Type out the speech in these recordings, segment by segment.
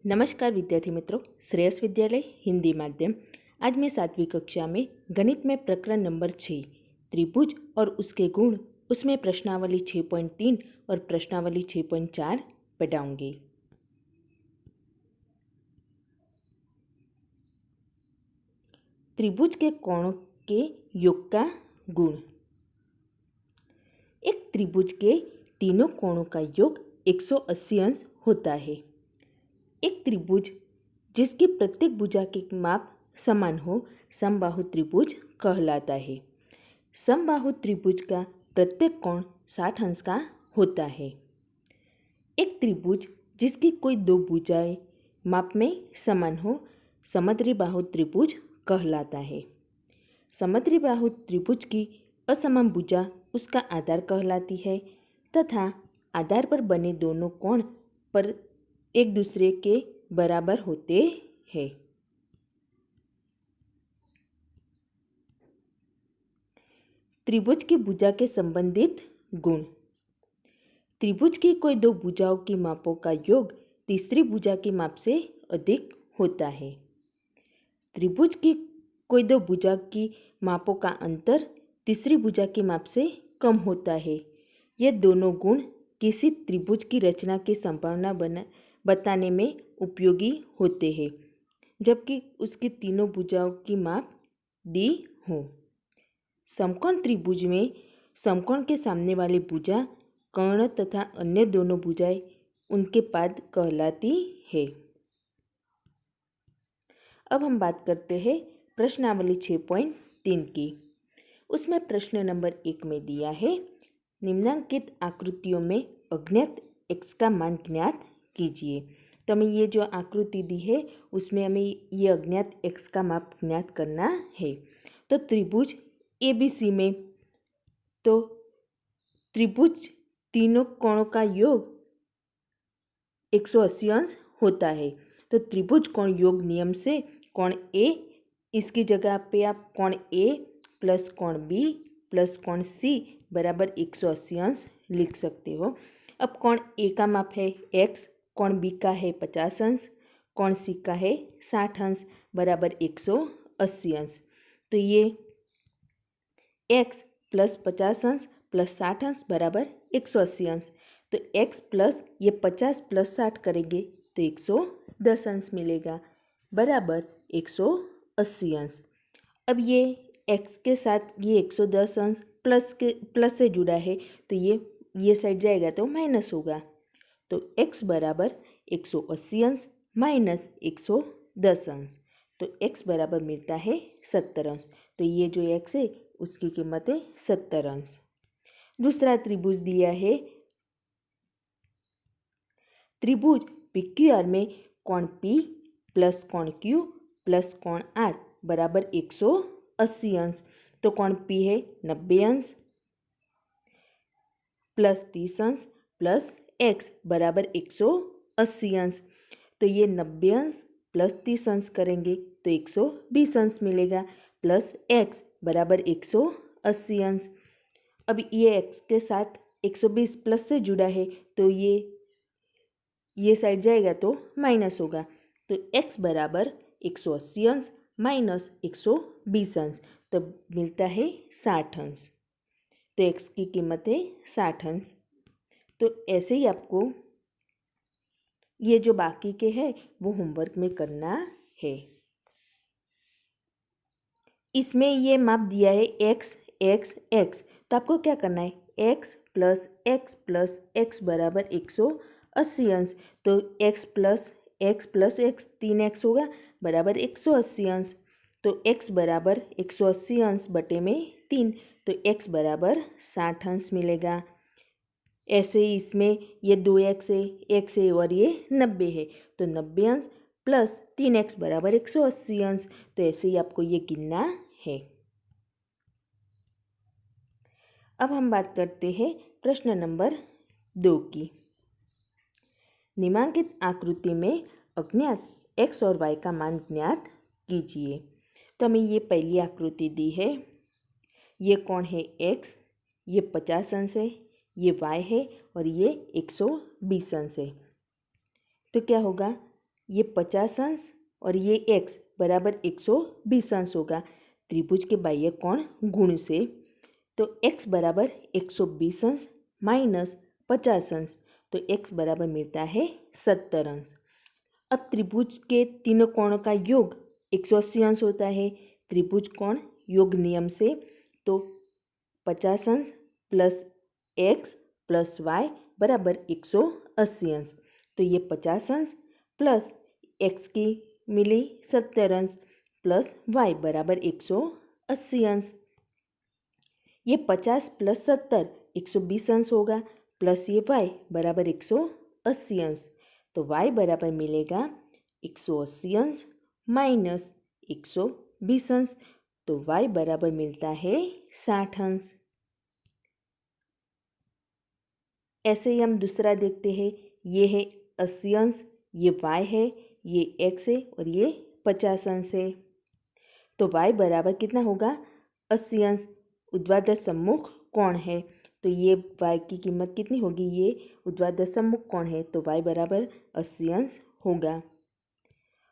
नमस्कार विद्यार्थी मित्रों, श्रेयस विद्यालय हिंदी माध्यम। आज मैं 7वीं कक्षा में गणित में प्रकरण नंबर 6 त्रिभुज और उसके गुण उसमें प्रश्नावली 6.3 और प्रश्नावली 6.4 पढ़ाऊंगी। त्रिभुज के कोणों के योग का गुण। एक त्रिभुज के तीनों कोणों का योग 180 अंश होता है। एक त्रिभुज जिसकी प्रत्येक भुजा के माप समान हो समबाहु त्रिभुज कहलाता है। समबाहु त्रिभुज का प्रत्येक कोण 60 अंश का होता है। एक त्रिभुज जिसकी कोई दो भुजाएं माप में समान हो समद्विबाहु त्रिभुज कहलाता है। समद्विबाहु त्रिभुज की असमान भुजा उसका आधार कहलाती है तथा आधार पर बने दोनों कोण पर एक दूसरे के बराबर होते हैं। त्रिभुज की भुजा के संबंधित गुण। त्रिभुज की कोई दो भुजाओं की मापों का योग तीसरी भुजा के माप से अधिक होता है। त्रिभुज की कोई दो भुजा की मापों का अंतर तीसरी भुजा के माप से कम होता है। ये दोनों गुण किसी त्रिभुज की रचना की संभावना बताने में उपयोगी होते हैं जबकि उसकी तीनों भुजाओं की माप दी हो। समकोण त्रिभुज में समकोण के सामने वाली भुजा कर्ण तथा अन्य दोनों भुजाएं उनके पाद कहलाती है। अब हम बात करते हैं प्रश्नावली 6.3 की। उसमें प्रश्न नंबर 1 में दिया है निम्नांकित आकृतियों में अज्ञात x का मान ज्ञात कीजिए। तो हमें ये जो आकृति दी है उसमें हमें ये अज्ञात x का माप ज्ञात करना है। तो त्रिभुज ABC में तो त्रिभुज तीनों कोणों का योग 180 अंश होता है। तो त्रिभुज कोण योग नियम से कोण A, इसकी जगह पे आप कोण A प्लस कोण B प्लस कोण C बराबर 180 अंश लिख सकते हो। अब कोण A का माप है x, कोण B का है 50 अंश, कोण C का है 60 अंश बराबर 180 अंश। तो ये x प्लस 50 अंश प्लस 60 अंश बराबर 180 अंश। तो x प्लस ये 50 प्लस 60 करेंगे तो 110 अंश मिलेगा बराबर 180 अंश। अब ये x के साथ ये 110 अंश प्लस से जुड़ा है तो ये साइड जाएगा तो माइनस होगा। तो x बराबर 180 अंश माइनस 110 अंश। तो x बराबर मिलता है 70 अंश। तो ये जो x है उसकी कीमत है 70 अंश। दूसरा त्रिभुज दिया है त्रिभुज PQR में कोण P प्लस कोण Q प्लस कोण R बराबर 180 अंश। तो कोण P है 90 अंश प्लस 30 अंश प्लस x बराबर 180 अंश। तो ये 90 अंश प्लस 30 अंश करेंगे तो 120 अंश मिलेगा प्लस x बराबर 180 अंश। अब ये x के साथ 120 प्लस से जुड़ा है तो ये साइड जाएगा तो माइनस होगा। तो x बराबर 180 अंश माइनस 120 अंश तो मिलता है 60 अंश। तो x की कीमत है 60 अंश। तो ऐसे ही आपको ये जो बाकी के हैं वो होमवर्क में करना है। इसमें ये माप दिया है x x x। तो आपको क्या करना है x प्लस x बराबर 180 अंश। तो x प्लस x 3x होगा बराबर 180 अंश। तो x बराबर 180 अंश बटे में 3 तो x बराबर 60 अंश मिलेगा। ऐसे ही इसमें ये 2x है, x है और ये 90 है तो 90 अंश प्लस 3x बराबर 180 अंश। तो ऐसे ही आपको ये गिनना है। अब हम बात करते हैं प्रश्न नंबर 2 की। निम्नांकित आकृति में अज्ञात x और y का मान ज्ञात कीजिए। तो हमें ये पहली आकृति दी है। ये कोण है x, ये 50 अंश है, ये y है और ये 120 अंश है। तो क्या होगा ये 50 अंश और ये x बराबर 120 अंश होगा त्रिभुज के बाह्य कोण गुण से। तो x बराबर 120 अंश माइनस 50 अंश, तो x बराबर मिलता है 70 अंश। अब त्रिभुज के तीनों कोणों का योग 180 अंश होता है त्रिभुज कोण योग नियम से। तो 50 अंश प्लस x प्लस y बराबर 180 अंश। तो ये 50 अंश प्लस x की मिली 70 अंश प्लस y बराबर 180 अंश। ये 50 प्लस 70 120 अंश होगा प्लस ये y बराबर 180 अंश। तो y बराबर मिलेगा 180 अंश माइनस 120 अंश, तो y बराबर मिलता है 60 अंश। ऐसे ही हम दूसरा देखते हैं। ये है 80 अंश, ये y है, ये x है और ये 50 अंश है। तो y बराबर कितना होगा 80 अंश। ऊर्ध्वाधर सम्मुख कोण है तो ये y की कीमत कितनी होगी, ये ऊर्ध्वाधर सम्मुख कोण है तो y बराबर 80 अंश होगा।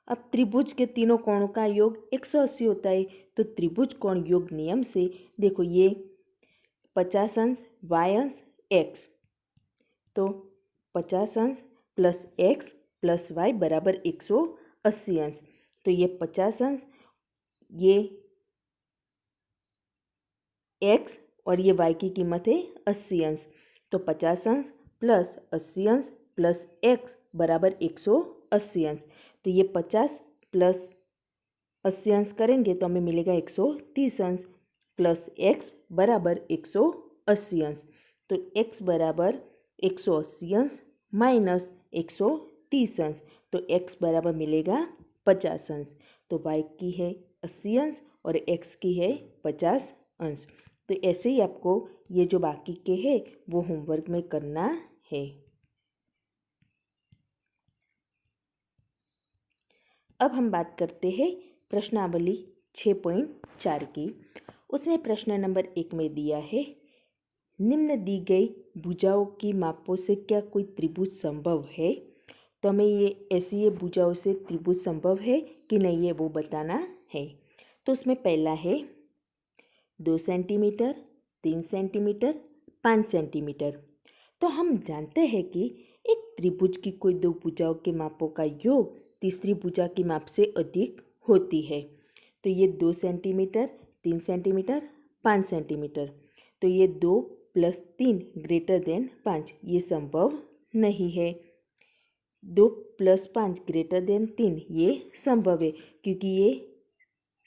अब त्रिभुज के तीनों कोणों का योग 180 होता है तो त्रिभुज कोण योग नियम से देखो ये 50 अंश y अंश x, तो 50 अंश प्लस x प्लस y बराबर 180 अंश। तो ये 50 अंश, ये x और ये y की कीमत है 80 अंश। तो 50 अंश प्लस 80 अंश प्लस x बराबर 180 अंश। तो ये 50 प्लस 80 अंश करेंगे तो हमें मिलेगा 130 अंश प्लस x बराबर 180 अंश। तो x बराबर 180 अंश माइनस 130 अंश, तो x बराबर मिलेगा 50 अंश। तो y की है 80 अंश और x की है 50 अंश। तो ऐसे ही आपको ये जो बाकी के हैं वो होमवर्क में करना है। अब हम बात करते हैं प्रश्नावली 6.4 की। उसमें प्रश्न नंबर 1 में दिया है निम्न दी गई भुजाओं की मापों से क्या कोई त्रिभुज संभव है। तो हमें ये ऐसी ये भुजाओं से त्रिभुज संभव है कि नहीं है वो बताना है। तो उसमें पहला है 2 सेंटीमीटर, 3 सेंटीमीटर, 5 सेंटीमीटर। तो हम जानते हैं कि एक त्रिभुज की कोई दो भुजाओं के मापों का योग तीसरी भुजा की माप से अधिक होती है। तो ये 2 सेंटीमीटर, 3 सेंटीमीटर, 5 सेंटीमीटर। तो ये 2 प्लस 3 ग्रेटर देन 5 ये संभव नहीं है। 2 प्लस 5 ग्रेटर देन 3 ये संभव है क्योंकि ये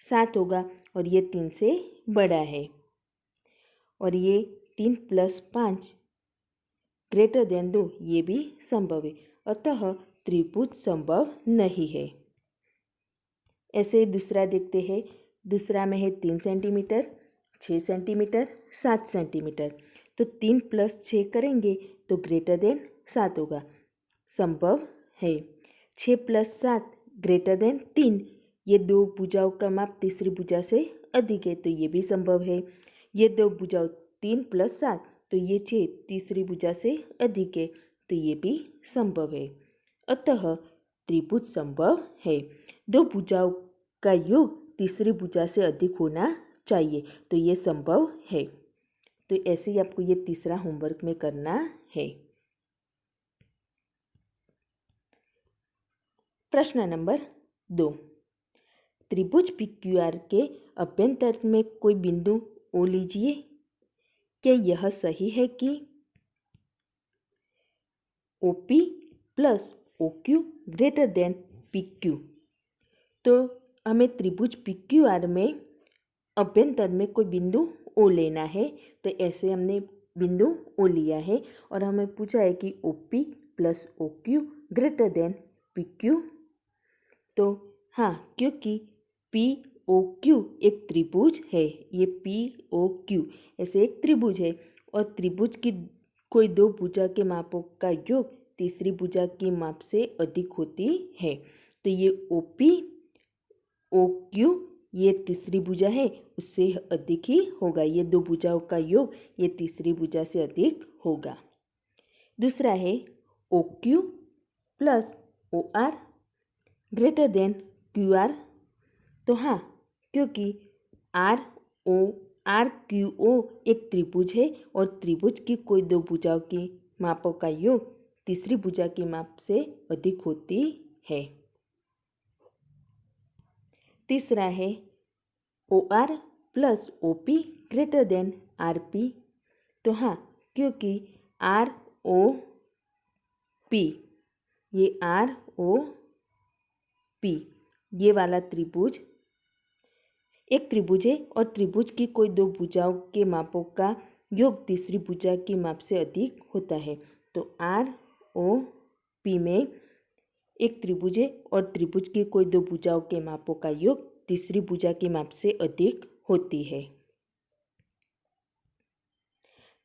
7 होगा और ये 3 से बड़ा है। और ये 3 प्लस 5 ग्रेटर देन 2 ये भी संभव है, अतः त्रिभुज संभव नहीं है। ऐसे दूसरा देखते हैं। दूसरा में है 3 सेंटीमीटर, 6 सेंटीमीटर, 7 सेंटीमीटर। तो 3 प्लस 6 करेंगे तो ग्रेटर देन 7 होगा, संभव है। 6 प्लस 7 ग्रेटर देन 3, ये दो भुजाओं का माप तीसरी भुजा से अधिक है तो ये भी संभव है। ये दो भुजाओं 3 प्लस 7 तो ये 6 तीसरी भुजा से अधिक है तो ये भी संभव है, अतः त्रिभुज संभव है। दो भुजाओं का योग तीसरी भुजा से अधिक होना चाहिए तो ये संभव है। तो ऐसे ही आपको ये तीसरा होमवर्क में करना है। प्रश्न नंबर 2, त्रिभुज PQR के अभ्यंतर में कोई बिंदु ओ लीजिए। क्या यह सही है कि OP plus OQ greater than PQ। तो हमें त्रिभुज PQR में अभ्यंतर में कोई बिंदु O लेना है। तो ऐसे हमने बिंदु O लिया है और हमें पूछा है कि OP plus OQ greater than PQ। तो हाँ, क्योंकि POQ एक त्रिभुज है, ये POQ ऐसे एक त्रिभुज है और त्रिभुज की कोई दो भुजा के मापों का योग तीसरी भुजा की माप से अधिक होती है। तो ये OP OQ ये तीसरी भुजा है उससे अधिक ही होगा, ये दो भुजाओं का योग ये तीसरी भुजा से अधिक होगा। दूसरा है OQ plus OR। Greater than Q R. तो हाँ, क्योंकि आर क्यू ओ एक त्रिभुज है और त्रिभुज की कोई दो भुजाओं की मापों का योग तीसरी भुजा की माप से अधिक होती है। तीसरा है O R plus O P greater than R P. तो हाँ, क्योंकि आर ओ पी, ये आर ओ पी ये वाला त्रिभुज एक त्रिभुज है और त्रिभुज की कोई दो भुजाओं के मापों का योग तीसरी भुजा की माप से अधिक होता है। तो आर ओ पी में एक त्रिभुज है और त्रिभुज की कोई दो भुजाओं के मापों का योग तीसरी भुजा की माप से अधिक होती है।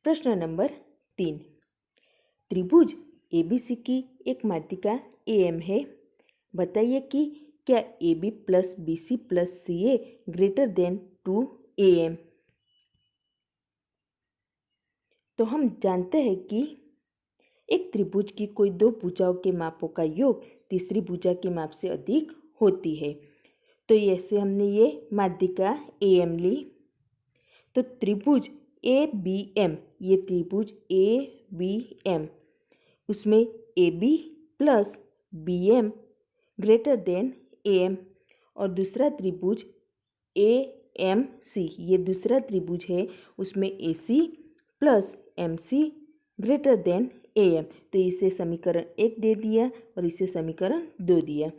प्रश्न नंबर 3, त्रिभुज एबीसी की एक माध्यिका एम है। बताइए कि क्या A B plus B C plus C A greater than 2am। तो हम जानते हैं कि एक त्रिभुज की कोई दो भुजाओं के मापों का योग तीसरी भुजा की माप से अधिक होती है। तो ऐसे हमने ये माध्यिका एम ली। तो त्रिभुज ए बी एम, ये त्रिभुज ए बी एम, उसमें A B plus B M greater than A M और दूसरा त्रिभुज ए एम सी, ये दूसरा त्रिभुज है, उसमें A C plus M C greater than A M. तो इसे समीकरण 1 दे दिया और इसे समीकरण 2 दिया।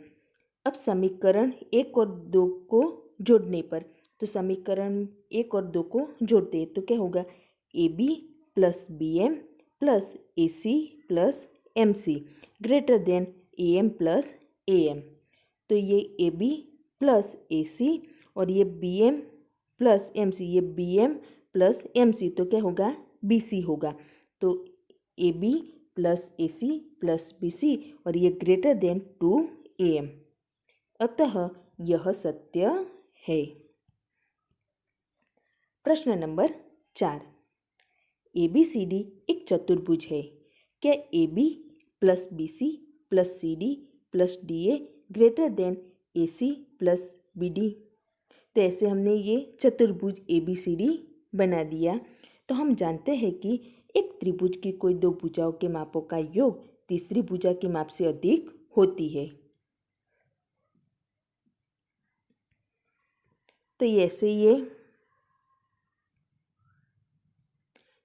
अब समीकरण 1 और 2 को जोड़ने पर, तो समीकरण 1 और 2 को जोड़ते हैं तो क्या होगा, A B plus B M plus A C plus M C greater than A M plus A M. तो ये A B plus A C और ये B M plus M C, ये B M plus M C, तो क्या होगा, B C होगा। तो A B plus A C plus B C और ये ग्रेटर देन 2am। अतः यह सत्य है। प्रश्न number 4, A B C D एक चतुर्भुज है। क्या A B plus B C plus C D plus D A greater than A C plus B D. तो ऐसे हमने ये चतुर्भुज ए बी सी डी बना दिया। तो हम जानते हैं कि एक त्रिभुज की कोई दो भुजाओं के मापों का योग तीसरी भुजा की माप से अधिक होती है। तो ऐसे ये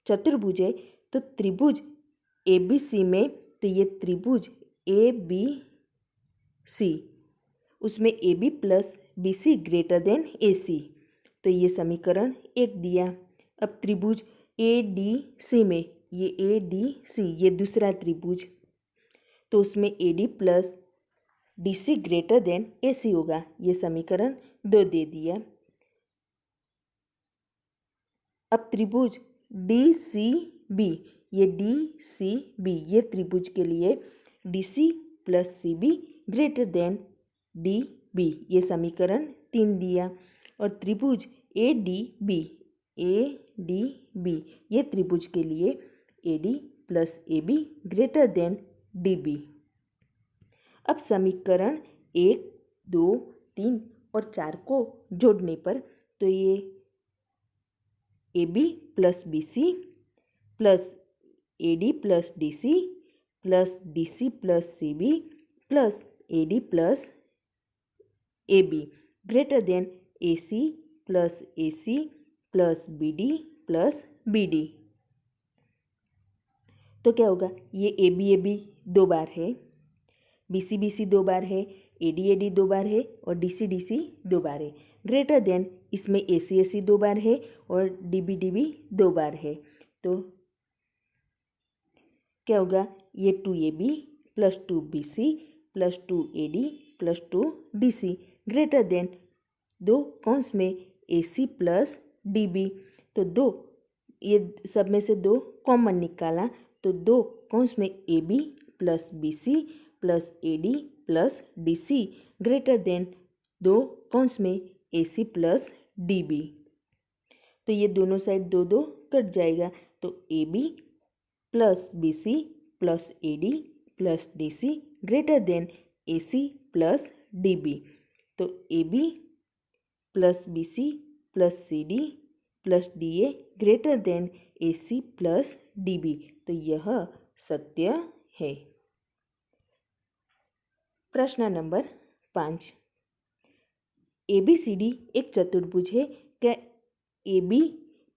चतुर्भुज है। तो त्रिभुज ए बी सी में, तो ये त्रिभुज ए बी सी, उसमें A B plus B C greater than A C. तो ये समीकरण 1 दिया। अब त्रिभुज ए डी सी में, ये ए डी सी ये दूसरा त्रिभुज, तो उसमें A D plus D C greater than A C होगा। ये समीकरण 2 दे दिया। अब त्रिभुज डी सी बी, ये डी सी बी ये त्रिभुज के लिए D C plus C B greater than D B, ये समीकरण 3 दिया। और त्रिभुज ए डी बी ये त्रिभुज के लिए A D plus A B greater than D B. अब समीकरण 1, 2, 3 और 4 को जोड़ने पर, तो ये A B plus B C plus A D plus D C plus D C plus C B plus A D plus A B greater than A C plus B D plus B D. तो क्या होगा, ये A B 2 बार है, B C 2 बार है, A D 2 बार है और D C 2 बार है। Greater than इसमें ए सी 2 बार है और डी बी 2 बार है। तो क्या होगा, ये 2ab plus 2bc plus 2ad plus 2dc greater than 2 कौंस में ac प्लस db। तो 2, ये सब में से 2 कॉमन निकाला, तो 2 कौंस में ab plus bc plus ad plus dc greater then 2 कौंस में ac प्लस db। तो ये दोनों साइड 2 कट जाएगा। तो ab plus bc plus ad plus dc greater than ac plus D B. तो A B plus B C plus C D plus D A greater than A C plus D B. तो यह सत्य है। प्रश्न number 5, A B C D एक चतुर्भुज है। क्या A B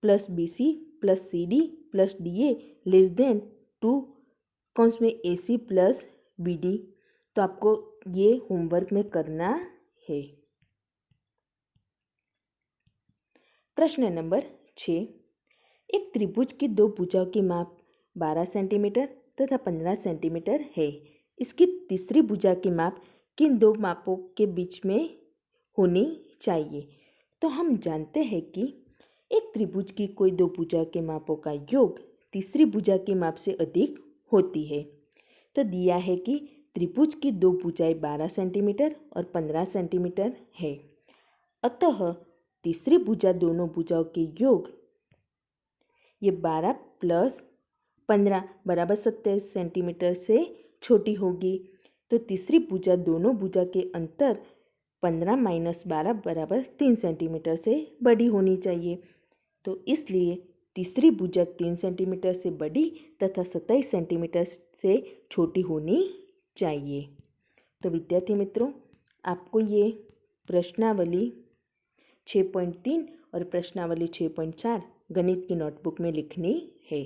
plus B C plus C D plus D A less than 2 कौंस में A C plus B D. तो आपको ये होमवर्क में करना है। प्रश्न नंबर 6, एक त्रिभुज की दो भुजाओं की माप 12 सेंटीमीटर तथा 15 सेंटीमीटर है। इसकी तीसरी भुजा की माप किन दो मापों के बीच में होनी चाहिए। तो हम जानते हैं कि एक त्रिभुज की कोई दो भुजा के मापों का योग तीसरी भुजा के माप से अधिक होती है। तो दिया है कि त्रिभुज की दो भुजाएं 12 सेंटीमीटर और 15 सेंटीमीटर है। अतः तीसरी भुजा दोनों भुजाओं के योग ये 12 प्लस 15 बराबर 27 सेंटीमीटर से छोटी होगी। तो तीसरी भुजा दोनों भुजा के अंतर 15 माइनस 12 बराबर 3 सेंटीमीटर से बड़ी होनी चाहिए। तो इसलिए तीसरी भुजा 3 सेंटीमीटर से बड़ी तथा 27 सेंटीमीटर से छोटी होनी चाहिए। तो विद्यार्थी मित्रों, आपको ये प्रश्नावली 6.3 और प्रश्नावली 6.4 गणित की नोटबुक में लिखनी है।